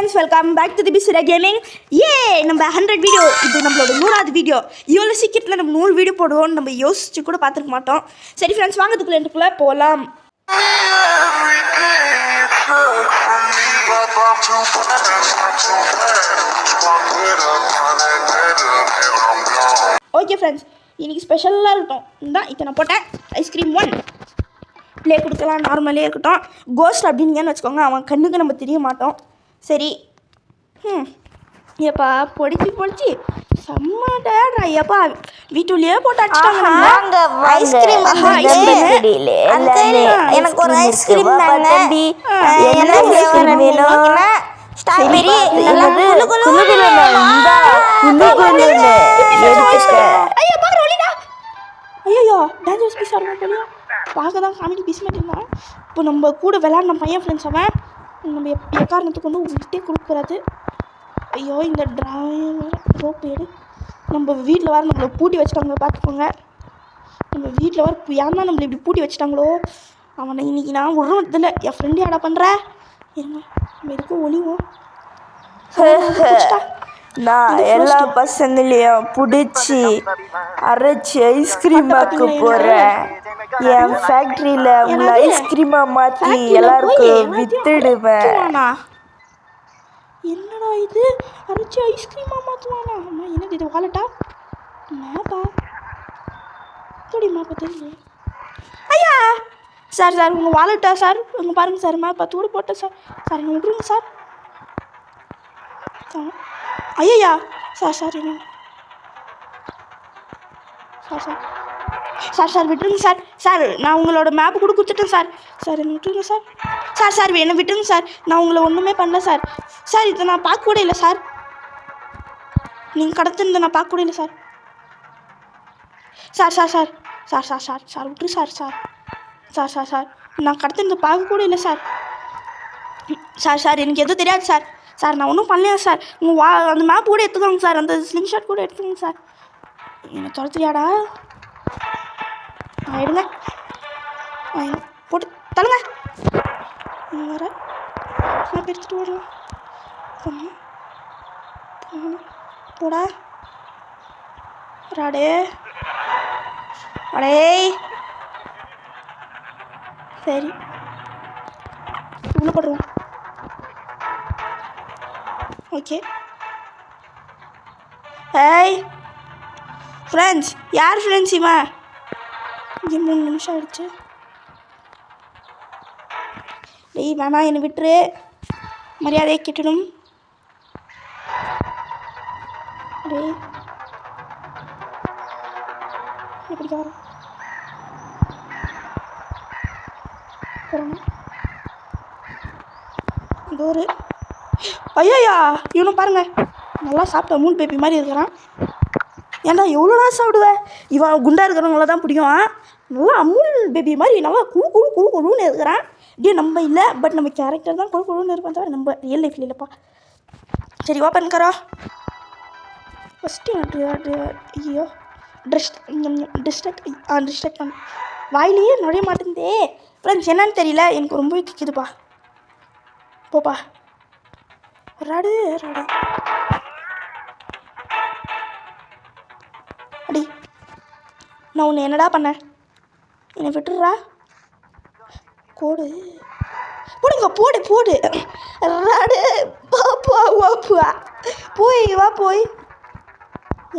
Friends, welcome back to the Bisra gaming. நம்ம 100 video, இது நம்மளோட 100வது வீடியோ. இவ்வளோ சீக்கிரத்தில் நம்ம 100 வீடியோ போடுவோம்னு நம்ம யோசிச்சு கூட பார்த்துருக்க மாட்டோம். சரி ஃப்ரெண்ட்ஸ், வாங்கிறதுக்குள்ளே போகலாம். ஓகே ஃப்ரெண்ட்ஸ், இன்றைக்கி ஸ்பெஷலாக இருக்கட்டும். இதான் இத்தனை போட்டேன். ஐஸ்கிரீம் 1 ப்ளே கொடுக்கலாம், நார்மலே இருக்கட்டும். கோஸ்ட் அப்படின்னீங்கன்னு வச்சுக்கோங்க, அவன் கண்ணுக்கு நம்ம தெரிய மாட்டோம். சரி, ஏப்பா பொடிச்சு செம்மடா. ஏப்பா வீட்டுலயே போட்டு அடிச்சிட்டாங்க. ஐஸ்கிரீம் எனக்கு ஒரு ஐஸ்கிரீம் தாங்க. என்ன ஃப்ளேவர் வேணும்? ஸ்ட்ராபெரி. ஐயோ, டேஞ்சரஸ் பீஸ் ஆடுமா போலியா? பார்க்க தான் காமெடி பீஸ் மாதிரி இருந்தான். இப்போ நம்ம கூட விளையாடின பையன் ஃப்ரெண்ட்ஸ் அவன். நம்ம எக்காரணத்துக்கு வந்து விட்டே கொடுக்கூடாது. ஐயோ, இந்த ரோப் ஏடு. நம்ம வீட்டில் வர நம்மளை பூட்டி வச்சுட்டாங்க, பார்த்துக்கோங்க. நம்ம வீட்டில் வர ஏன் தான் நம்மளை இப்படி பூட்டி வச்சுட்டாங்களோ. அவனை இன்னைக்கு நான் விடுறதில்ல. என் ஃப்ரெண்டு ஆடா பண்ணுற என்ன நம்ம எதுக்கும் ஒளிவோம். நான் எல்லா பசங்களையும் பிடிச்சி அரைச்சி ஐஸ்கிரீம் ஆக்க போகிறேன். என் ஃபேக்ட்ரியில் உங்களை ஐஸ்கிரீமாக மாற்றி எல்லாருக்கும் வித்துடுவேன். என்னடா இது, அரைச்சி ஐஸ்கிரீமாக மாற்றுவானா? அம்மா, என்னது இது? வாலட்டா? மேப்பா? எப்படி மேப்பா தெரியல? ஐயா சார், உங்கள் வாலட்டா சார்? உங்கள் பாருங்கள் சார், மேப்பா தூடு போட்டேன் சார். சார் என்ன விட்ருங்க சார். ஐயா சார் என்ன சார் விட்டுருங்க சார். நான் உங்களோட மேப்பு கூட கொடுத்துட்டேன் சார் என்ன விட்டுருங்க சார் என்ன விட்டுருங்க சார். நான் உங்களை ஒன்றுமே பண்ணல சார். இதை நான் பார்க்க கூட இல்லை சார். நீங்கள் கடத்திருந்த நான் பார்க்க கூட இல்லை சார். சார் விட்டுரு சார். நான் கடத்திருந்த பார்க்க கூட இல்லை சார். எனக்கு எதுவும் தெரியாது சார். நான் ஒன்றும் பண்ணலையா சார். உங்கள் அந்த மேப் கூட எடுத்துக்கோங்க சார். அந்த ஸ்லிங் ஷாட் கூட எடுத்துக்கோங்க சார். என்ன துரத்துறியாடா? எடுங்க, போட்டு தள்ளுங்க. வர மேப் எடுத்துகிட்டு வரலாம். போடா ராடே. அடே சரி, உள்ள போடுவோம். ஓகே. ஹேய் ஃப்ரெண்ட்ஸ், யார் ஃப்ரெண்ட்ஸ் இவன்? இங்கே 3 நிமிஷம் ஆயிடுச்சு. டேய் வேணா, என்னை விட்டுரு. மரியாதையை கெட்டணும். டேய் எப்படி வரும்? டோரு. ஐயா, இவனும் பாருங்க, நல்லா சாப்பிட்ட மூணு பேபி மாதிரி இருக்கிறான். ஏன்டா எவ்வளோனா சாப்பிடுவேன்? இவன் குண்டா இருக்கிறவங்கள தான் பிடிக்கும். நல்லா அமுல் பேபி மாதிரி நல்லா குழுன்னு இருக்கிறான். இப்படியே நம்ம இல்லை, பட் நம்ம கேரக்டர் தான் குழுன்னு இருப்பேன், தவிர நம்ம ரியல் லைஃப்ல இல்லைப்பா. சரி ஓப்பன் கரோ. ஃபஸ்ட்டு ஐயோ டிஸ்ட்ராக்ட் பண்ண வாயிலேயே நுழைய மாட்டேங்குதே ஃப்ரெண்ட்ஸ். என்னன்னு தெரியல, எனக்கு ரொம்பவே திக்குதுப்பா. போப்பா ராடு. அடி, நான் உன்னை என்னடா பண்ணேன்? என்னை விட்டுடுறா. கோடு போடுங்க, போடு ராடு. பாப்பா போய் வா.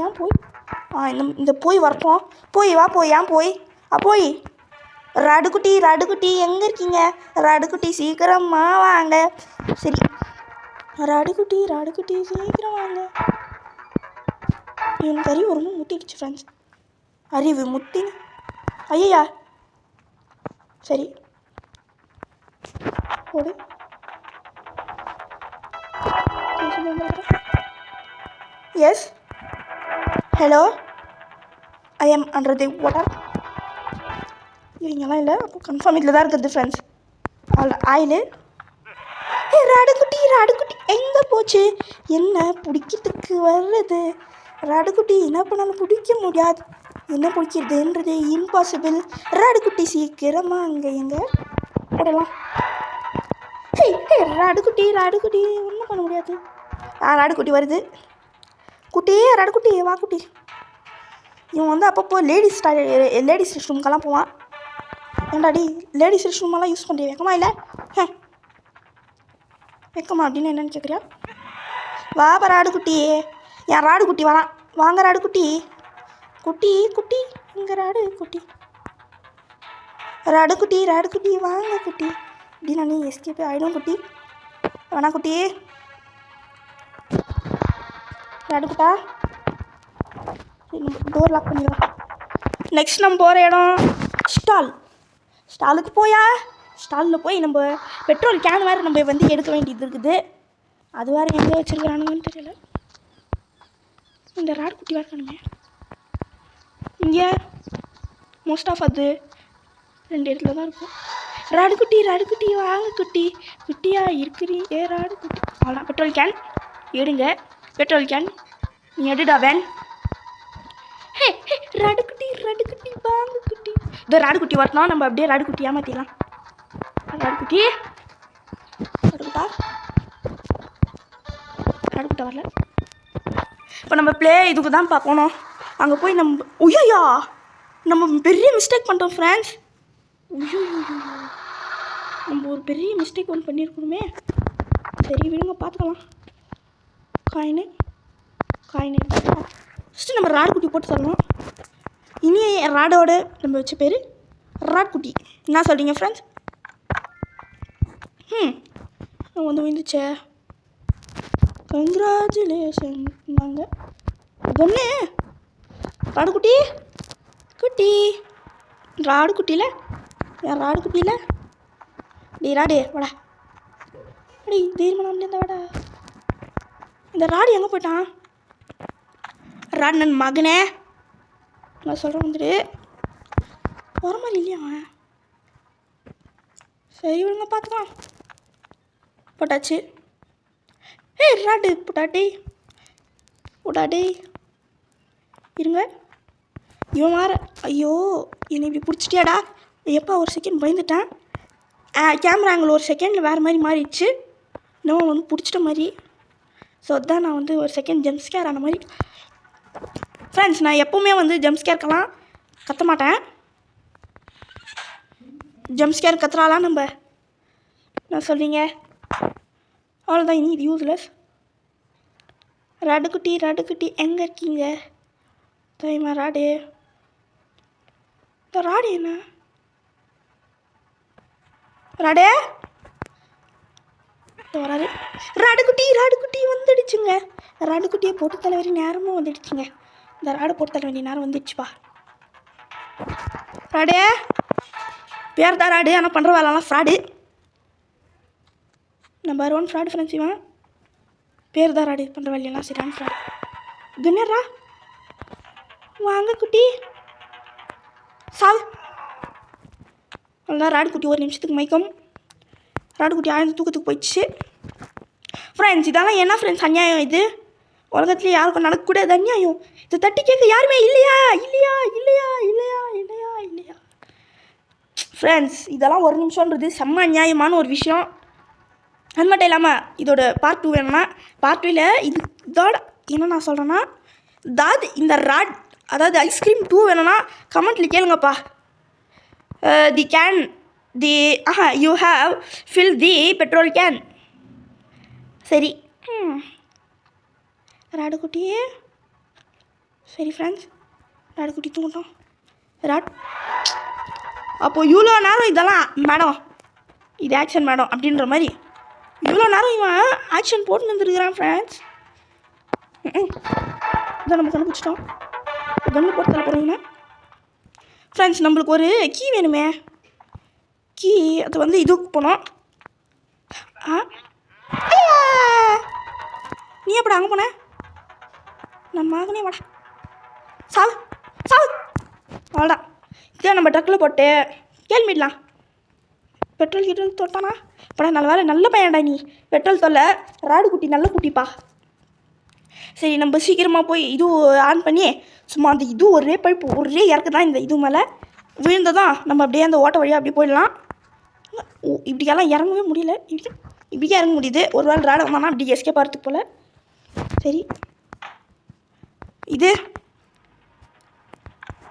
ஏன் போய் இந்த போய் வரட்டும். ஏன் போய் ராடுக்குட்டி எங்கே இருக்கீங்க? ராடுக்குட்டி சீக்கிரமா வாங்க. சரி, ராடுக்குட்டி சீக்கிரம் வாங்க. எனக்கு அறிவு ரொம்ப முட்டிடுச்சு ஃப்ரெண்ட்ஸ். அறிவு முட்டின்னு ஐயா. சரி போடு. Yes hello, I am under the water. இவங்கெல்லாம் இல்லை, அப்போ கன்ஃபார்ம் இதில் தான் இருக்குது ஃப்ரெண்ட்ஸ். ஆயிலு. ராடுக்குட்டி எங்கே போச்சு? என்ன பிடிக்கிறதுக்கு வர்றது? ராடுக்குட்டி என்ன பண்ணாலும் பிடிக்க முடியாது. என்ன பிடிக்கிறதுன்றது இம்பாசிபிள். ராடுக்குட்டி சீக்கிரமாக அங்கே எங்கே போடலாம். ராடுக்குட்டி ஒன்றும் பண்ண முடியாது. ராடுக்குட்டி வருது. குட்டி ராடுக்குட்டி வா குட்டி. இவன் வந்து அப்பப்போ லேடிஸ் ரெஸ்ட் ரூம்க்கெல்லாம் போவான். ஏண்டாடி லேடிஸ் ரெஸ்ட் ரூமெல்லாம் யூஸ் பண்ணுறேன் வைக்கமா இல்லை வைக்கமா அப்படின்னு என்னென்னு கேட்குறியா? வாப்பா ராடுக்குட்டி. என் ராடுக்குட்டி வரான். வாங்க ராடுக்குட்டி. குட்டி இங்கே ராடுக்குட்டி வாங்க குட்டி அப்படின்னு நீ எஸ்கேப்பே ஆகிடும் குட்டி. வேணா குட்டி ராடுக்குட்டா. டோர் லாக் பண்ணிடலாம். நெக்ஸ்ட் நம்ம போகிற இடம் ஸ்டாலுக்கு ஸ்டாலில் போய் நம்ம பெட்ரோல் கேன் வேறு நம்ம வந்து எடுக்க வேண்டியது இருக்குது. அது வேறு எங்கே வச்சுருக்கானுங்கன்னு தெரியல. இந்த ராடுக்குட்டி வேறு காணுமே இங்கே. மோஸ்ட் ஆஃப் அது 2 இடத்துல தான் இருக்கும். ராடுக்குட்டி வாங்க குட்டியா இருக்கிறீங்க ராடுக்குட்டி. அவ்வளோதான். பெட்ரோல் கேன் எடுங்க. பெட்ரோல் கேன் நீ எடுடா வேன். ராடுக்குட்டி வாங்க குட்டி. இந்த ராடுக்குட்டி வரணும். நம்ம அப்படியே ராடுக்குட்டி ஏமாற்றிடலாம். ராடுக்குட்டா வரல. இப்போ நம்ம இதுக்கு தான் பார்க்கணும். அங்கே போய் நம்ம பெரிய மிஸ்டேக் பண்ணிட்டோம் ஃப்ரெண்ட்ஸ். நம்ம ஒரு பெரிய மிஸ்டேக் ஒன்று பண்ணியிருக்கணுமே. சரி விடுங்க பார்த்துக்கலாம். காயினு ஃபஸ்ட்டு நம்ம ராடுக்குட்டி போட்டு தரணும். இனி ராடோட நம்ம வச்ச பேர் ராடுக்குட்டி. என்ன சொல்கிறீங்க ஃப்ரெண்ட்ஸ்? வந்து வந்துச்சே. கங்க்ராச்சுலேஷன். நாங்கள் பொண்ணு ராடுக்குட்டி ராடுக்குட்டியில் என் ராடுக்குட்டியில் டே ராடு வாடா. அடி தீர்மானம் இருந்தா வாடா. இந்த ராடு எங்கே போயிட்டான்? ராடு நன் மகனே நான் சொல்கிறேன் வந்துட்டு வர மாதிரி இல்லையா அவன்? சரி விடுங்க பார்த்துக்கலாம். போட்டாச்சு. ராடு போட்டாடே இருங்க. இவன் மாற. ஐயோ என்னை இப்படி பிடிச்சிட்டியாடா. எப்போ ஒரு செகண்ட் பயந்துட்டேன். கேமரா ஆங்கிள் ஒரு செகண்டில் வேறு மாதிரி மாறிடுச்சு. இன்னும் வந்து பிடிச்சிட்ட மாதிரி. ஸோ அதுதான் நான் வந்து ஒரு செகண்ட் ஜம்ப் ஸ்கேர் ஆன மாதிரி. ஃப்ரெண்ட்ஸ் நான் எப்போவுமே வந்து ஜம்ப் ஸ்கேர்க்கெல்லாம் கத்த மாட்டேன். ஜம்ப் ஸ்கேர் கத்துறாலாம் நம்ம நான் சொல்கிறீங்க. அவ்வளோதான். இனி இது யூஸ்லெஸ். ராடுக்குட்டி எங்கே இருக்கீங்க? தெரியுமா ராடு? இந்த ராடு என்ன ராடே வராது. ராடுக்குட்டி வந்துடுச்சுங்க. ராடுக்குட்டியை போட்டு தர வேண்டிய நேரமும் வந்துடுச்சுங்க. இந்த ராடு போட்டு தர வேண்டிய நேரம் வந்துடுச்சுப்பா. ராடே பேர் தான் ராடு. ஆனால் பண்ணுற வேலைலாம் ஃப்ராடு. Number 1 fraud friends. இவன் பேர் தான் ராடு. பண்ணுற வேலையெல்லாம் சரியான ஃப்ராடு. துன்னரா வாங்க குட்டி சாவு. அவ்வளோதான். ராடுக்குட்டி ஒரு நிமிஷத்துக்கு மயக்கம். ராடுக்குட்டி ஆழ்ந்து தூக்கத்துக்கு போயிடுச்சு. ஃப்ரெண்ட்ஸ் இதெல்லாம் என்ன ஃப்ரெண்ட்ஸ் அநியாயம் இது? உலகத்துலேயே யாருக்கும் நடக்கக்கூடாது அநியாயம். இதை தட்டி கேட்க யாருமே இல்லையா? ஃப்ரெண்ட்ஸ் இதெல்லாம் ஒரு நிமிஷன்றது செம்ம அநியாயமான ஒரு விஷயம். அது மட்டும் இல்லாமல் இதோட பார்ட் 2 வேணும்னா பார்ட் 2ல் இதோட என்ன நான் சொல்கிறேன்னா இந்த ராட் அதாவது ஐஸ்கிரீம் 2 வேணும்னா கமெண்ட்டில் கேளுங்கப்பா. you have filled the petrol can. சரி ராடுக்குட்டியே. சரி ஃப்ரெண்ட்ஸ் ராடுக்குட்டி தூங்கட்டும். அப்போது இவ்வளோ நேரம் இதெல்லாம் மேடம் இது ஆக்ஷன் மேடம் அப்படின்ற மாதிரி இவ்வளோ நேரம் இவன் ஆக்ஷன் போட்டு வந்துருக்கிறான் ஃப்ரெண்ட்ஸ். இதை நம்ம கண்டுபிடிச்சிட்டோம். கன்று போட்டு தர போகிறீங்கன்னா ஃப்ரெண்ட்ஸ் நம்மளுக்கு ஒரு கீ வேணுமே. கீ அது வந்து இதுக்கு போனோம். நீ எப்படி அங்கே போன? நம்ம மகனே வாடா. சாவு அவ்வளோதான். இதை நம்ம ட்ரக்கில் போட்டு கேள்விடலாம். பெட்ரோல் தொட்டானா படா நல்ல வேலை. நல்ல பையன்டா நீ. பெட்ரோல் தொல்லை. ராடுக்குட்டி நல்ல குட்டிப்பா. சரி நம்ம சீக்கிரமாக போய் இது ஆன் பண்ணி சும்மா அந்த இது ஒரே பழுப்பு ஒரே இறக்கு தான் இந்த இது மேலே விழுந்ததான் நம்ம அப்படியே அந்த ஓட்ட வழியாக அப்படியே போயிடலாம். ஓ இப்படிக்கெல்லாம் இறங்கவே முடியல. இப்படிக்கே இறங்க முடியுது. ஒரு வேளை ராட வந்தானா அப்படி எஸ்கே பார்த்துக்கு போல். சரி இது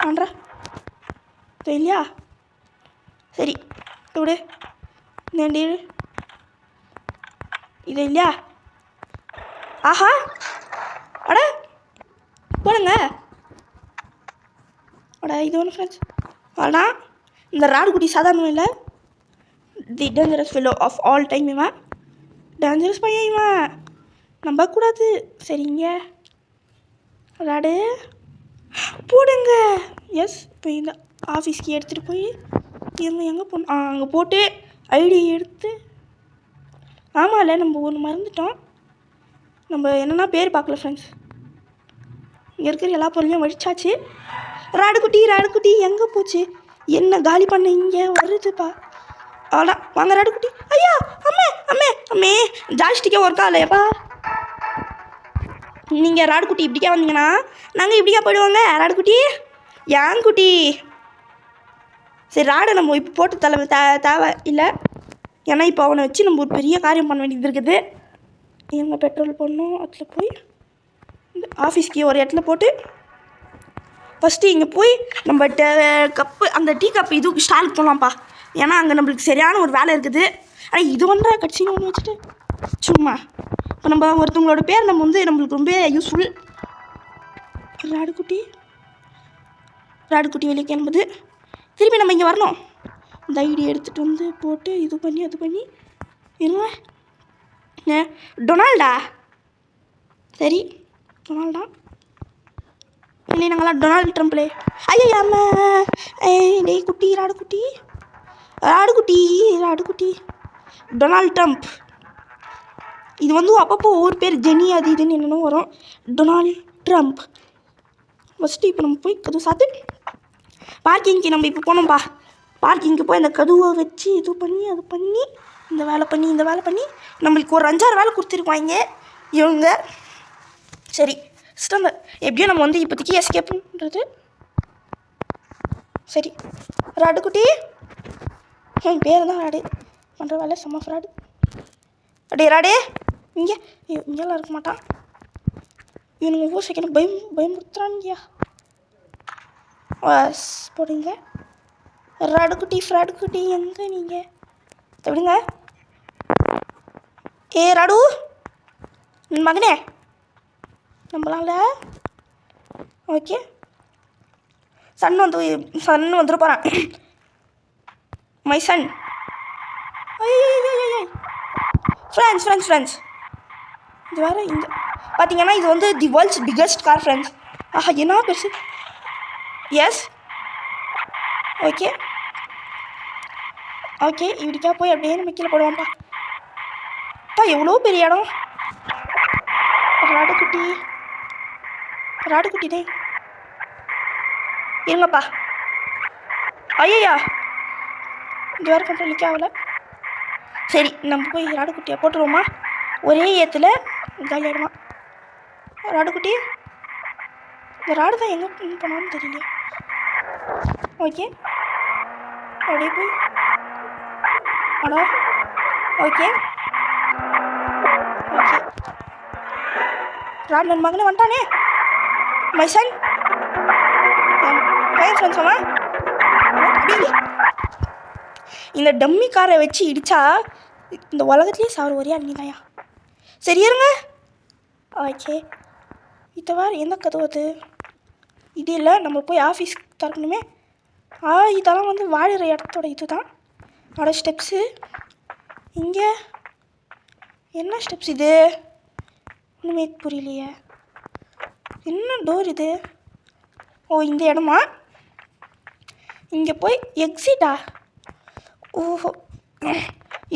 ஆண்ட்ரா இல்லையா? சரி விடு. நேண்டி இது இல்லையா? ஆஹா அட போடுங்க. அட இது ஒன்று ஃப்ரெண்ட்ஸ். ஆனால் இந்த ராடுகுட்டி சாதாரணம் இல்லை. The dangerous fellow of all time. இவன் டேஞ்சரஸ் பையன், இவன் நம்பக்கூடாது. சரிங்க ராடு போடுங்க. எஸ் இப்போ இந்த ஆஃபீஸ்க்கு எடுத்துகிட்டு போய் இவங்க எங்கே போகணும்? அங்கே போட்டு ஐடி எடுத்து. ஆமாம்ல நம்ம ஒன்று மறந்துட்டோம். நம்ம என்னென்னா பேர் பார்க்கல ஃப்ரெண்ட்ஸ். இங்கே இருக்கிற எல்லா பொருளையும் வழிச்சாச்சு. ராடுகுட்டி எங்கே போச்சு? என்ன காலி பண்ண இங்கே வருதுப்பா. அவ்வளோ வாங்க ராடுகுட்டி. ஐயா அம்மே ஜாஸ்டிக்கே ஒர்க் ஆகலையப்பா. நீங்கள் ராடுகுட்டி இப்படிக்கா வந்தீங்கன்னா நாங்கள் இப்படிக்கா போயிடுவாங்க. ராடுகுட்டி ஏன் குட்டி? சரி ராடை நம்ம இப்போ போட்டு தேவை இல்லை. ஏன்னா இப்போ அவனை வச்சு நம்ம ஒரு பெரிய காரியம் பண்ண வேண்டியது இருக்குது. எங்கே பெட்ரோல் போடணும். அதில் போய் இந்த ஆஃபீஸ்க்கு ஒரு இடத்துல போட்டு ஃபஸ்ட்டு இங்கே போய் நம்ம கப்பு அந்த டீ கப்பு இதுக்கு ஸ்டாலுக்கு போகலாம்ப்பா. ஏன்னா அங்கே நம்மளுக்கு சரியான ஒரு வேலை இருக்குது. ஆனால் இது ஒன்றா கட்சின்னு ஒன்று வச்சுட்டு சும்மா இப்போ நம்ம ஒருத்தவங்களோட பேர் நம்ம வந்து நம்மளுக்கு ரொம்ப யூஸ்ஃபுல். ராடுகுட்டி வெளியே கிளம்புது. திருப்பி நம்ம இங்கே வரணும். இந்த ஐடி எடுத்துகிட்டு வந்து போட்டு இது பண்ணி அது பண்ணி இருங்க. டொனால்டா சரி டொனால்டா இல்லை நாங்களாம் டொனால்டு ட்ரம்ப்லே. ஐயா அம்மா டேய் குட்டி ராடுகுட்டி டொனால்டு ட்ரம்ப். இது வந்து அப்பப்போ ஒவ்வொரு பேர் ஜெனி அது இதுன்னு என்னென்னோ வரும். Donald Trump. ஃபஸ்ட்டு இப்போ நம்ம போய் கதவு சாத்து பார்க்கிங்க்கு நம்ம இப்போ போனோம்ப்பா. பார்க்கிங்க்கு போய் அந்த கதவை வச்சு இது பண்ணி அது பண்ணி இந்த வேலை பண்ணி நம்மளுக்கு ஒரு 5-6 வேலை கொடுத்துருப்பாங்க இவங்க. சரி சிஸ்டம் எப்படியோ நம்ம வந்து இப்போதைக்கு எஸ்கேப்புன்றது. சரி ராடுகுட்டி என் பேர் தான் ராடு. பண்ணுற வேலை செம்ம ஃப்ராடு. அடே ராடே இங்கெல்லாம் இருக்க மாட்டான். இவனுங்க ஒவ்வொரு செகண்ட் பயமுறுத்துறான்யா. போடுங்க ராடுகுட்டி எங்கே நீங்கள் எப்படிங்க? ஏ ராடு மகனே நம்மளால ஓகே சன் வந்துட போகிறான். My son. ஃப்ரெண்ட்ஸ் இது வேறு இந்த பார்த்தீங்கன்னா இது வந்து the world's biggest car friends. ஆஹா என்ன பெருசு. எஸ் ஓகே இப்படிக்கா போய் அப்படியே நம்ம கீழே போடுவோம்ப்பா. எவ்வளோ பெரிய இடம். ராடுகுட்டி டே இருங்கப்பா. ஐயா இது வேறு கண்ட்ரோல் நிற்க ஆகலை. சரி நம்ம போய் ராடுகுட்டியை போட்டுருவோமா? ஒரே ஏற்றுல காலியாகிடுமா ராடுகுட்டி. இந்த ராடு தான் எங்கே போனான்னு தெரியல. ஓகே அப்படியே போய் அடா ஓகே ராடு நன் மகனே வந்துட்டானே. மை சன் ஃப்ரெண்ட்ஸ் அவன் இந்த டம்மி காரை வச்சு இடித்தா இந்த உலகத்துலேயே சார் ஒரே அன்னிதாயா. சரி இருங்க. ஓகே இதை வேறு எந்த கதவுது? இது இல்லை நம்ம போய் ஆஃபீஸ் திறக்கணுமே. இதெல்லாம் வந்து வாழுற இடத்தோட இது தான். அதோட ஸ்டெப்ஸு இங்கே என்ன ஸ்டெப்ஸ் இது ஒன்றுமே புரியலையே. என்ன டோர் இது? ஓ இந்த இடமா? இங்கே போய் எக்ஸிட்டா? ஓஹோ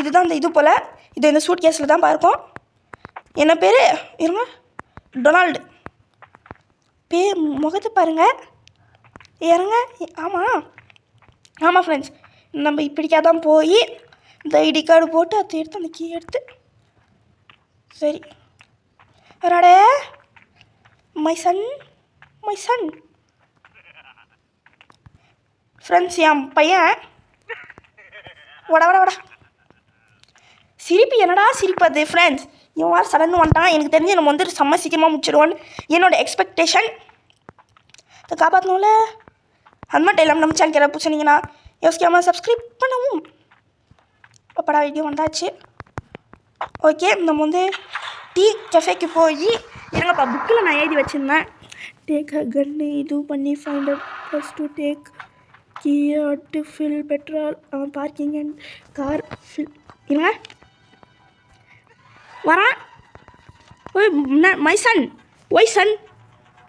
இதுதான் இந்த இது போல். இது இந்த சூட் கேஸில் தான் பார்க்கும். என்ன பேர் இருங்க டொனால்டு. பேர் முகத்தை பாருங்கள். இறங்க. ஆமாம் ஃப்ரெண்ட்ஸ் நம்ம இப்படிக்கா தான் போய் இந்த ஐடி கார்டு போட்டு அதை எடுத்து அந்த கீ எடுத்து. சரி ராடே மை சன் ஃப்ரெண்ட்ஸ் என் பையன் வட சிரிப்பு என்னடா சிரிப்பு அது ஃப்ரெண்ட்ஸ். இவன் வார சடன்னு வந்துட்டான். எனக்கு தெரிஞ்சு நம்ம வந்து செம்ம சீக்கிரமாக முடிச்சிடுவோன்னு என்னோடய எக்ஸ்பெக்டேஷன். அதை காப்பாற்றணும்ல. அது மட்டும் இல்லாமல் நம்ம சேனல் யாராவது சொன்னீங்கன்னா யோசிக்காமல் சப்ஸ்கிரைப் பண்ணவும். அப்படா வீடியோ வந்தாச்சு. ஓகே, நம்ம வந்து டீ கஃபேக்கு போய் இருங்கப்பா, புக்கில் நான் எழுதி வச்சுருந்தேன். டேக் அ கன்னு இது பண்ணி find a plus two take gear to fill petrol parking and car fill. இருங்க வரான். ஓய் மை சன், ஒய் சன்,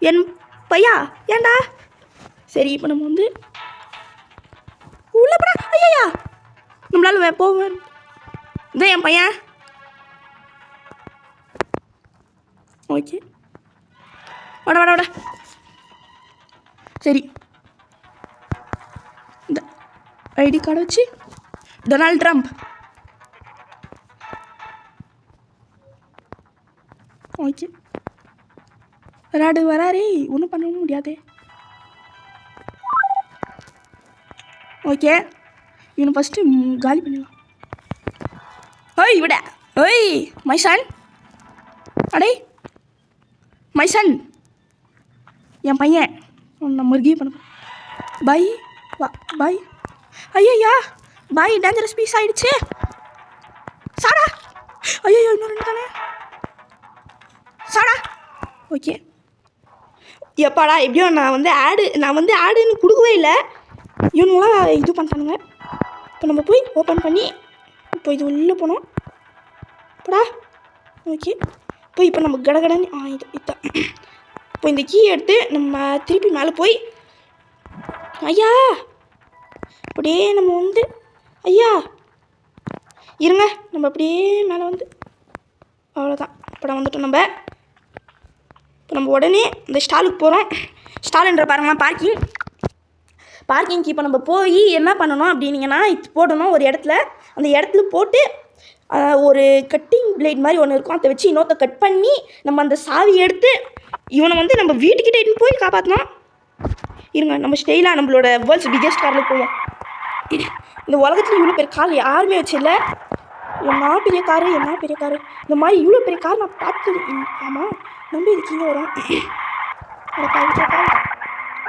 என் பையா ஏண்டா. சரி இப்போ நம்ம வந்து உள்ளப்படா. ஐயா நம்மளால போவேன். இதான் என் பையன். ஓகே வட சரி, இந்த ஐடி கார்டை வச்சு டொனால்ட் ட்ரம்ப். ஓகே விராடு வராரே, ஒன்றும் பண்ணவும் முடியாது. ஓகே இவனை ஃபஸ்ட்டு காலி பண்ணிடலாம். ஓய் விட, ஓய் மை சன், அடே மை சன், என் பையன் உன்னை முருகியே பண்ண. பாய் வா பாய். ஐயா பாய் டேஞ்சரஸ் பீஸ் ஆகிடுச்சு. சாடா. ஐயோ இன்னும் 2 தானே. சாடா. ஓகே எப்பாடா எப்படியோ நான் வந்து ஆடுன்னு கொடுக்கவே இல்லை. இவனுங்களாம் இது பண்ணிட்டானுங்க. இப்போ நம்ம போய் ஓப்பன் பண்ணி இப்போ இது உள்ளே போனோம். போடா. ஓகே இப்போ நம்ம கடகடன்னு இதுதான். இப்போ இந்த கீ எடுத்து நம்ம திருப்பி மேலே போய் ஐயா அப்படியே நம்ம வந்து ஐயா இருங்க நம்ம அப்படியே மேலே வந்து அவ்வளோதான். இப்போ வந்துட்டோம். இப்போ நம்ம உடனே இந்த ஸ்டாலுக்கு போகிறோம். ஸ்டாலுன்ற பாருங்களா பார்க்கிங்க்கு இப்போ நம்ம போய் என்ன பண்ணணும் அப்படின்னீங்கன்னா இது போடணும் ஒரு இடத்துல. அந்த இடத்துல போட்டு ஒரு கட்டிங் பிளேட் மாதிரி ஒன்று இருக்கும், அதை வச்சு இன்னொருத்த கட் பண்ணி நம்ம அந்த சாவி எடுத்து இவனை வந்து நம்ம வீட்டுக்கிட்டே போய் காப்பாற்றணும். இருங்க நம்ம ஸ்டைலாக நம்மளோட வேர்ல்ட்ஸ் பிக்கெஸ்ட் காரில் போவோம். இந்த உலகத்தில் இவ்வளோ பெரிய கார் யாருமே வச்சில்ல. என்ன பெரிய காரு இந்த மாதிரி இவ்வளோ பெரிய கார் நான் பார்த்தது. ஆமாம் நம்பி இருக்கீங்க வரும்.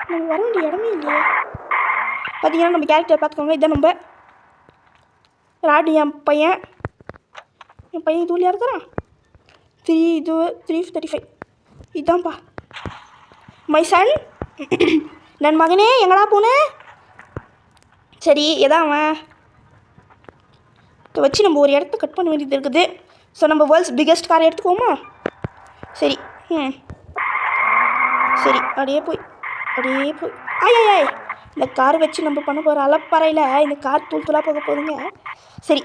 நம்ம வர வேண்டிய இடமே இல்லையே. பார்த்தீங்கன்னா நம்ம கேரக்டர் பார்த்துக்கோங்க. இதான் நம்ம ராடு. என் பையன் இதுலையாக இருக்கிறான். 335 இதுதான்ப்பா மை சன். நன் மகனே எங்கடா போனேன். சரி எதான் அவன் இதை வச்சு நம்ம ஒரு இடத்த கட் பண்ண வேண்டியது இருக்குது. ஸோ நம்ம வேர்ல்ட்ஸ் பிக்கெஸ்ட் காரை எடுத்துக்குவோமா. சரி சரி அப்படியே போய் ஆய் இந்த காரை வச்சு நம்ம பண்ண போகிற அலப்பறையில் இந்த கார் தூளாக போக போதுங்க. சரி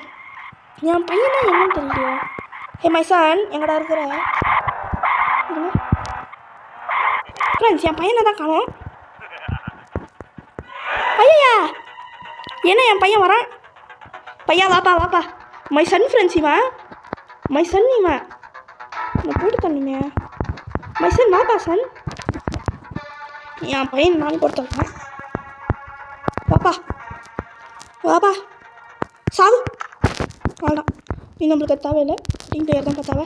என் பையனா என்னன்னு தெரியலையா. ஹே மை சன் எங்கடா இருக்கிற ஃப்ரெண்ட்ஸ். என் பையனை தான் காணோம். ஐயா என்ன என் பையன் வரான். பையா வாப்பா மை சன் ஃப்ரெண்ட்ஸ். இவன் நான் போட்டு தண்ணிங்க. மை சன் வாப்பா சன். என் பையன் நான் போட்டு தரேன். வாப்பா சாவு. அவ்வளோதான். நீ நம்மளுக்கு தேவையில்லை. டீம் பிளேயர் தான் பார்த்தாவே.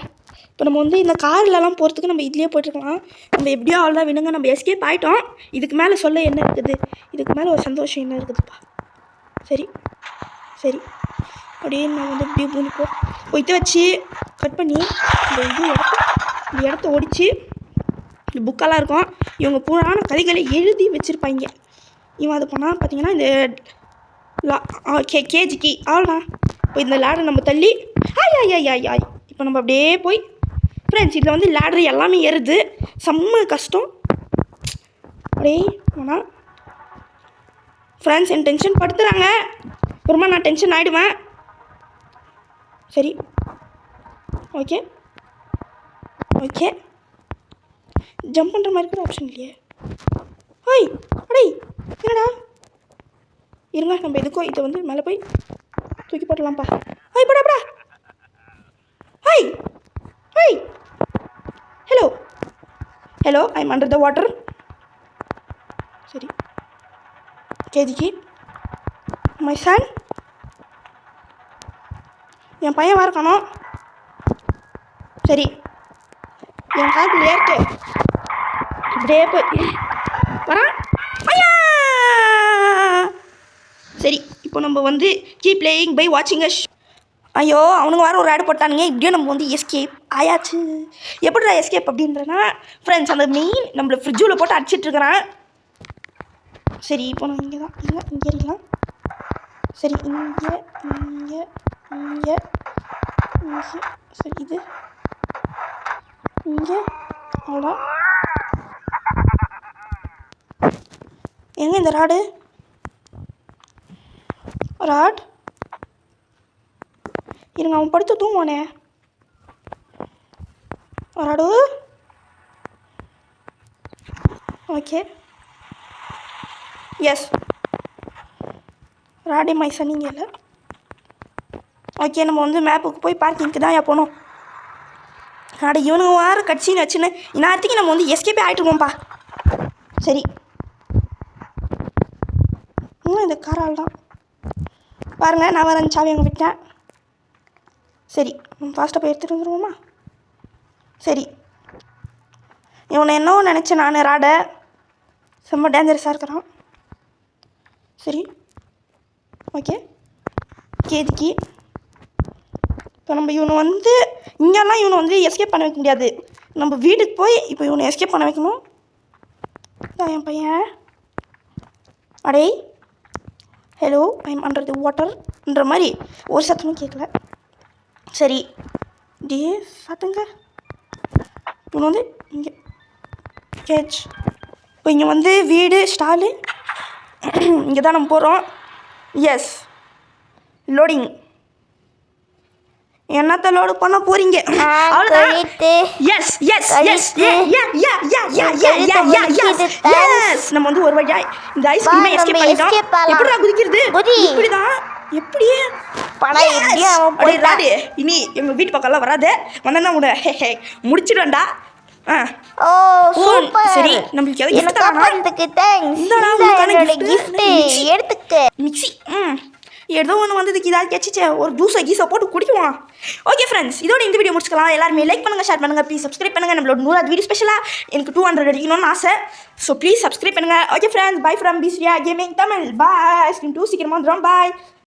இப்போ நம்ம வந்து இந்த கார்லலாம் போகிறதுக்கு நம்ம இதுலேயே போய்ட்டுருக்கலாம். நம்ம எப்படியோ அவ்வளோதான் விடுங்க. நம்ம எஸ்கேப் ஆகிட்டோம். இதுக்கு மேலே சொல்ல என்ன இருக்குது. இதுக்கு மேலே ஒரு சந்தோஷம் என்ன இருக்குதுப்பா. சரி அப்படியே நான் வந்து இப்படியே பூனிப்போம் இதை வச்சு கட் பண்ணி இந்த இடத்த ஒடிச்சு இந்த புக்கெல்லாம் இருக்கும். இவங்க புராண கதைகளை எழுதி வச்சுருப்பாங்க. இவன் அது பண்ணால் பார்த்தீங்கன்னா இந்த கேஜிக்கு அவ்வளோதான். இப்போ இந்த லேடரை நம்ம தள்ளி ஆய் இப்போ நம்ம அப்படியே போய் ஃப்ரெண்ட்ஸ் இதில் வந்து லேடர் எல்லாமே ஏறுது. செம்ம கஷ்டம். அப்படியே ஆனால் ஃப்ரெண்ட்ஸ் என் டென்ஷன் படுத்துகிறாங்க. அப்புறமா நான் டென்ஷன் ஆகிடுவேன். சரி ஓகே ஜம்ப் பண்ணுற மாதிரி கூட ஆப்ஷன் இல்லையே. என்னடா இருங்க நம்ம எதுக்கும் இதை வந்து மேலே போய் தூக்கி போட்டலாம்ப்பா. படாப்படா. Hello I am under the water. சரி கேஜிக்கு மை சன் என் பையன் வேறு காணோம். சரி என் காய்க்குள்ள ஏறிட்டு இப்படியே போய் வரான். ஐயா சரி இப்போ நம்ம வந்து கீப் பிளேயிங் பை வாட்சிங் அஸ். ஐயோ அவனுங்க வேறு ஒரு ஆடு போட்டானுங்க. இப்படியே நம்ம வந்து எஸ்கேப் ஆயாச்சு. எப்படிடா எஸ்கேப் அப்படின்றனா ஃப்ரெண்ட்ஸ் அந்த மெயின் நம்மளை ஃப்ரிட்ஜுவில் போட்டு அடிச்சிட்ருக்கிறான். சரி இப்போ நான் இங்கே தான் இல்லை இங்கே இருக்கலாம். சரி இங்கே இங்கே இங்கே இங்கே சரி இது இங்கே அவ்வளோ. எங்கே இந்த ராடு ராட் இருங்க அவன் படுத்து தூங்குவானே. ராடு ஓகே எஸ் ராடி மைசன் இங்கே இல்லை. ஓகே நம்ம வந்து மேப்புக்கு போய் பார்க்கிங்க்கு தான் போகணும். அட இவனுங்க வேறு கட்சின்னு வச்சுன்னு இந்நேரத்துக்கு நம்ம வந்து எஸ்கேப்பே ஆகிட்டுருக்கோம்ப்பா. சரி இன்னும் இந்த காரால் தான் பாருங்கள் நான் வேறு அந்த சாவி அங்கே விட்டேன். சரி நம்ம ஃபாஸ்ட்டாக போய் எடுத்துகிட்டு வந்துடுவோமா. சரி இவனை என்னவோ நினச்சேன் நான் ராடை செம்ம டேஞ்சரஸாக இருக்கிறான். சரி ஓகே கேதுக்கி இப்போ நம்ம இவனை வந்து இங்கெல்லாம் இவனை வந்து எஸ்கேப் பண்ண வைக்க முடியாது. நம்ம வீட்டுக்கு போய் இப்போ இவனை எஸ்கேப் பண்ண வைக்கணும். என் பையன் அடே hello I am under the வாட்டர்ன்ற மாதிரி ஒரு சத்தமும் கேட்கல. சரி டே சாத்துங்க. இவனை வந்து இங்கே கேட்ச் இப்போ இங்கே வந்து வீடு ஸ்டாலு இங்கே தான் நம்ம போகிறோம். எஸ் லோடிங் என்னத்த லோடு பண்ண போறீங்க. எஸ் எஸ் எஸ் எஸ் நம்ம வந்து ஒரு வழியா இந்த ஐஸ்கிரீமை எஸ்கேப் பண்ணிட்டோம். எப்படிடா குதிக்கிறது இப்படிதான் எப்படி ராடு இனி எங்க வீட்டு பக்கம்லாம் வராது. வந்தா உட முடிச்சிடுவேன்டா. சரி நம்மளுக்கு மிக்ஸி ஏதோ ஒன்று வந்ததுக்கு இதாவது கட்சிச்சு ஒரு ஜூஸை கீஸை போட்டு குடிக்குவான். ஓகே ஃப்ரெண்ட்ஸ் இதோட இந்த வீடியோ முடிச்சுக்கலாம். எல்லாருமே லைக் பண்ணுங்கள் ஷேர் பண்ணுங்கள் ப்ளீஸ் சப்ஸ்கிரைப் பண்ணுங்கள். நம்மளோட 100வது வீடியோ ஸ்பெஷலாக எனக்கு 200 அடிக்கணும்னு ஆசை. ஸோ ப்ளீஸ் சப்ஸ்கிரைப் பண்ணுங்கள். Okay friends bye from Bisriya gaming Tamil. பாய் 2 சீக்கிரமாக வந்துடும். பாய்.